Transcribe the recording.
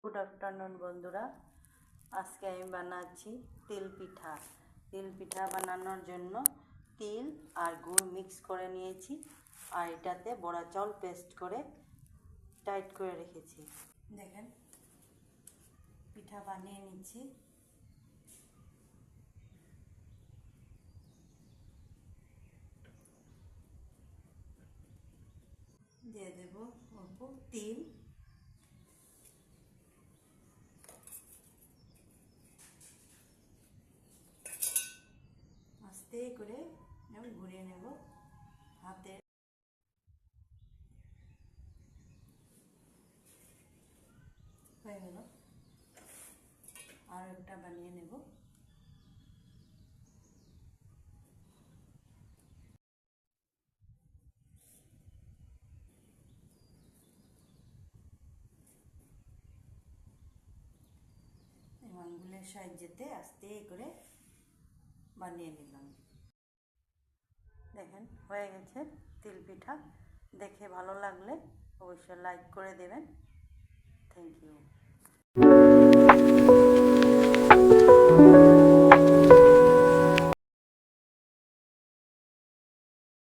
Good afternoon বন্ধুরা, আজকে আমি বানাচ্ছি তিল পিঠা। তিল পিঠা বানানোর জন্য তিল আর গুড় মিক্স করে নিয়েছি, আর এটাতে বড়া চাউল পেস্ট করে টাইট করে রেখেছি। দেখেন পিঠা বানিয়ে নিচ্ছি। দিয়ে দেব অল্প তিল, আস্তে করে ঘুরিয়ে নেব হাতে। হয়ে গেল, আর একটা বানিয়ে নেব। আঙ্গুলের সাহায্যেতে আস্তে করে বানিয়ে নিলাম। দেখেন হয়ে গেছে তিল পিঠা। দেখে ভালো লাগলে অবশ্যই লাইক করে দেবেন। Thank you.